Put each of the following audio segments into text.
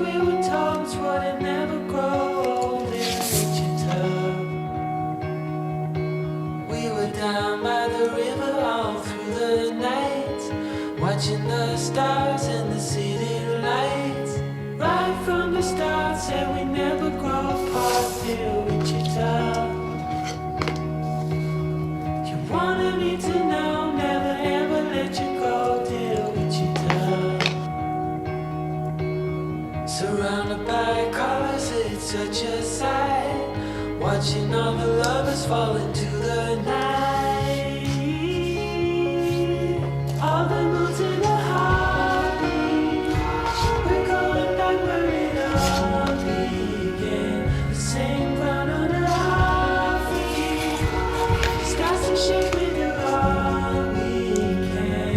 we were told would never grow old in Wichita. We were down by the river all through the night, watching the stars and the city lights. Right from the start, said we never grow apart, dear Wichita. You wanted me to know, never ever let you go, dear Wichita. Surrounded by colors, it's such a sight, watching all the lovers fall into the night. All the moons in the heartbeat, we're going back where it all began. The same ground under our feet, starts to shake with you all we can.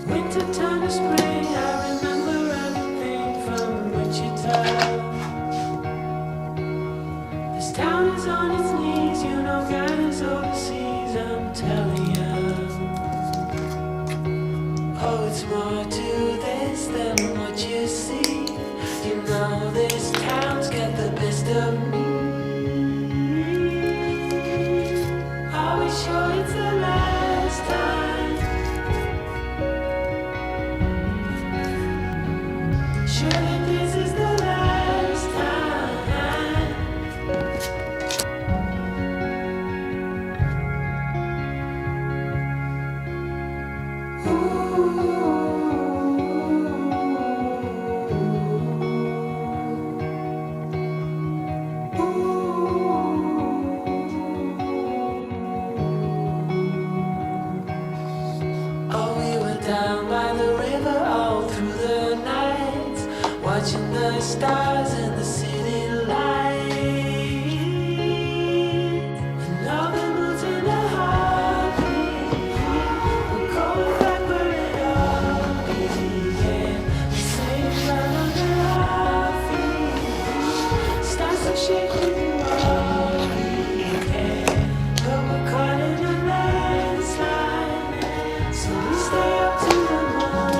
Winter turn to spring, I remember everything from Wichita. This town is on its knees, you know God is overseas, I'm telling ya. Oh, it's more to this than what you see. You know this town's got the best of me. Are we sure it's the last time? Surely this is the last time. Oh, we were down by the river all through the night, watching the stars and the city lights. And all the moons in the heartbeat, we're going back where it all began. The same ground under our feet, starts to shake with you all we can. But we're caught in a landslide, so we stay up to the moonlight.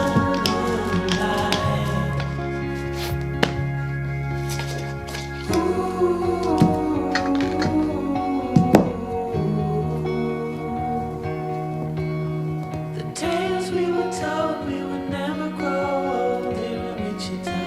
The tales we were told we would never grow old in Wichita.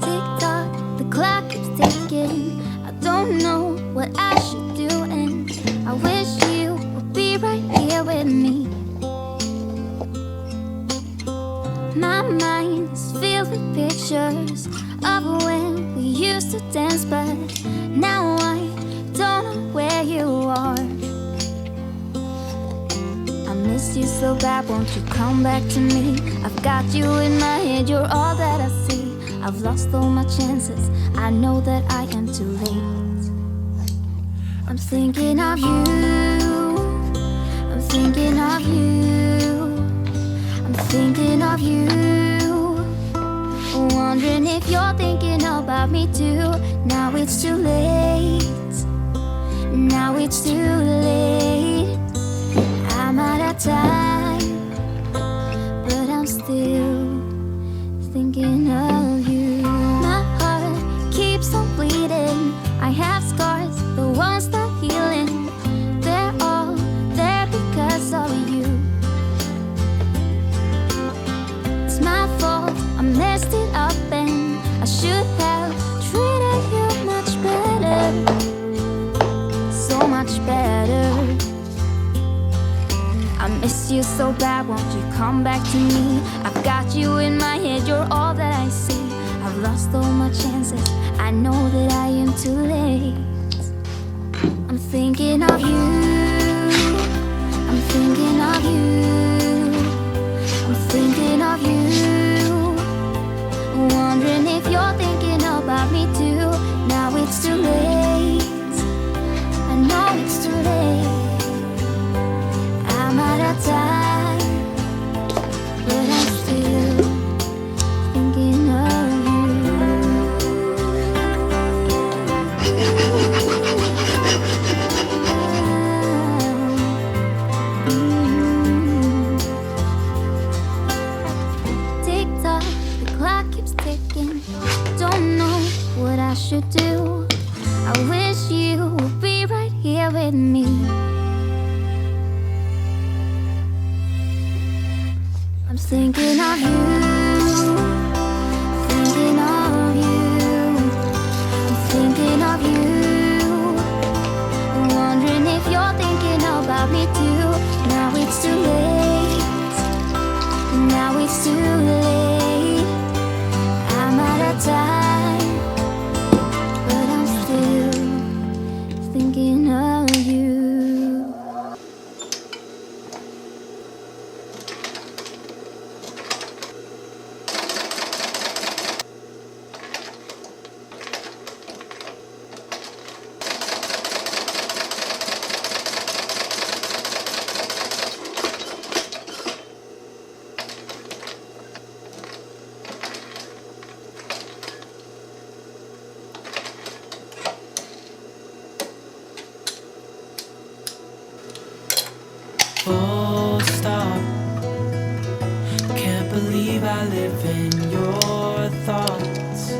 Tick-tock, the clock keeps ticking. I don't know what I should do, and I wish you would be right here with me. My mind is filled with pictures of when we used to dance, but now I don't know where you are. I miss you so bad, won't you come back to me? I've got you in my head, you're all that I see. I've lost all my chances, I know that I am too late. I'm thinking of you, I'm thinking of you, I'm thinking of you. Wondering if you're thinking about me too. Now it's too late, now it's too late. I'm out of time, but I'm still thinking of you. My heart keeps on bleeding. I have scars, the ones that healing. They're all there because of you. It's my fault, I messed it up, and I should have treated you much better, so much better. I miss you so bad, won't you come back to me? I've got you in my head, you're all that I see. I've lost all my chances, I know that I am too late. I'm thinking of you, I'm thinking of you, I'm thinking of you. Wondering if you're thinking about me too. Now it's too late. I know it's too late. I'm out of time, but I'm still thinking of you. Tick tock, the clock keeps ticking. Don't know what I should do. I wish you would be right here with me. I'm thinking of you, thinking of you, I'm thinking of you, wondering if you're thinking about me too. Now it's too late, now it's too late. I'm out of time, but I'm still thinking of you. Full stop. Can't believe I live in your thoughts.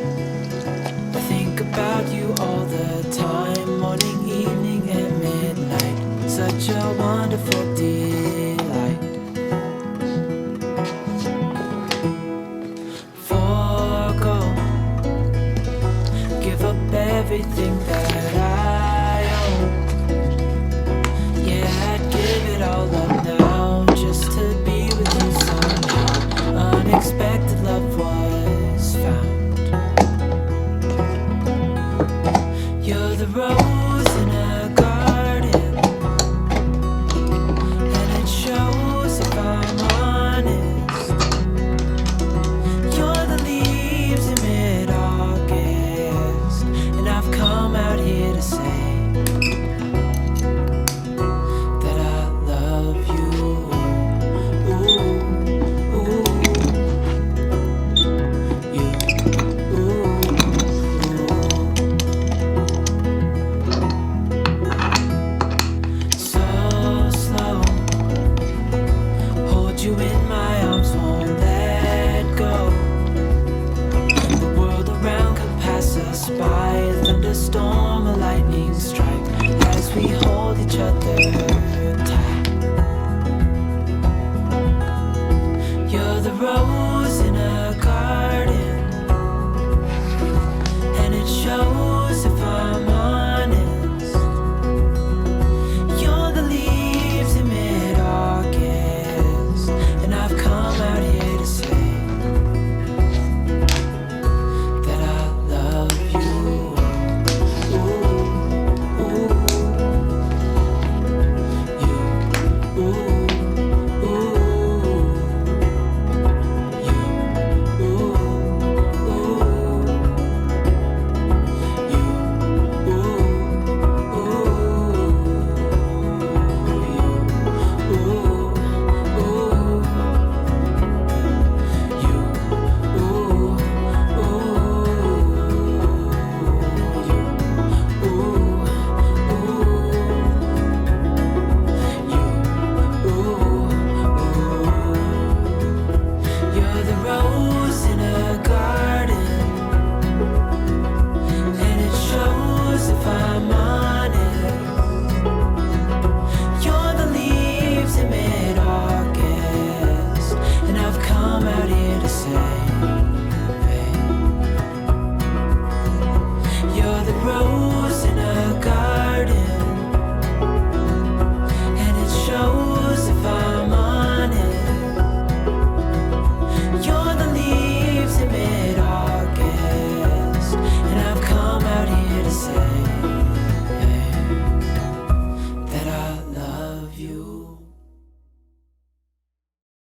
I think about you all the time, morning, evening, and midnight. Such a wonderful delight. Forgo, give up everything that I own. Yeah, I'd give it all up now just to be with you somehow. Unexpected love was found. You're the rose in a garden, and it shows if I'm honest. You're the leaves in mid-August, and I've come out here to say that I love you. Ooh, ooh, you. Ooh, so slow. Hold you in my arms, won't let go. The world around could pass us by, a thunderstorm, a lightning strike, as we hold each other tight. You're the rose